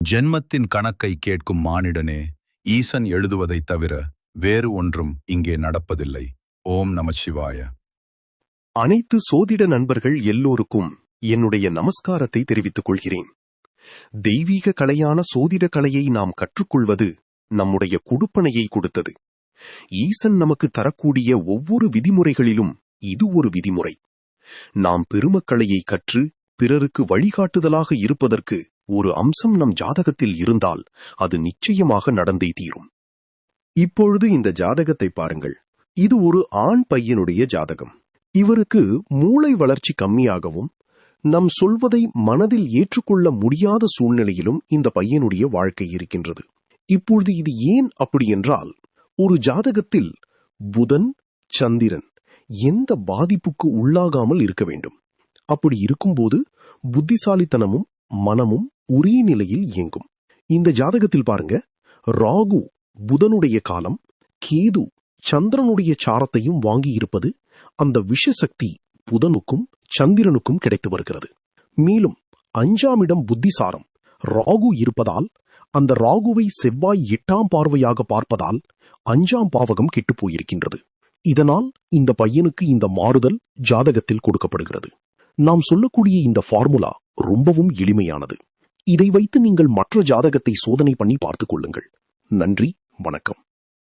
ஜென்மத்தின் கணக்கை கேட்கும் மானிடனே, ஈசன் எழுதுவதைத் தவிர வேறு ஒன்றும் இங்கே நடப்பதில்லை. ஓம் நமசிவாய. அனைத்து சோதிட நண்பர்கள் எல்லோருக்கும் என்னுடைய நமஸ்காரத்தை தெரிவித்துக் கொள்கிறேன். தெய்வீக கலையான சோதிட கலையை நாம் கற்றுக்கொள்வது நம்முடைய குடுப்பனையை கொடுத்தது. ஈசன் நமக்கு தரக்கூடிய ஒவ்வொரு விதிமுறைகளிலும் இது ஒரு விதிமுறை. நாம் பெருமக்கலையை கற்று பிறருக்கு வழிகாட்டுதலாக இருப்பதற்கு ஒரு அம்சம் நம் ஜாதகத்தில் இருந்தால் அது நிச்சயமாக நடந்தே தீரும். இப்பொழுது இந்த ஜாதகத்தை பாருங்கள். இது ஒரு ஆண் பையனுடைய ஜாதகம். இவருக்கு மூளை வளர்ச்சி கம்மியாகவும் நம் சொல்வதை மனதில் ஏற்றுக்கொள்ள முடியாத சூழ்நிலையிலும் இந்த பையனுடைய வாழ்க்கை இருக்கின்றது. இப்பொழுது இது ஏன் அப்படி என்றால், ஒரு ஜாதகத்தில் புதன் சந்திரன் எந்த பாதிப்புக்கு உள்ளாகாமல் இருக்க வேண்டும். அப்படி இருக்கும்போது புத்திசாலித்தனமும் மனமும் ஒரே நிலையில் இயங்கும். இந்த ஜாதகத்தில் பாருங்க, ராகு புதனுடைய காலம், கேது சந்திரனுடைய சாரத்தையும் வாங்கி இருப்பது அந்த விஷசக்தி புதனுக்கும் சந்திரனுக்கும் கிடைத்து வருகிறது. மேலும் 5ஆம் இடம் புத்திசாரம் ராகு இருப்பதால் அந்த ராகுவை செவ்வாய் 8ஆம் பார்வையாக பார்ப்பதால் 5ஆம் பாவகம் கெட்டு போயிருக்கின்றது. இதனால் இந்த பையனுக்கு இந்த மாறுதல் ஜாதகத்தில் கொடுக்கப்படுகிறது. நாம் சொல்லக்கூடிய இந்த ஃபார்முலா ரொம்பவும் எளிமையானது. இதை வைத்து நீங்கள் மற்ற ஜாதகத்தை சோதனை பண்ணி பார்த்துக் கொள்ளுங்கள். நன்றி, வணக்கம்.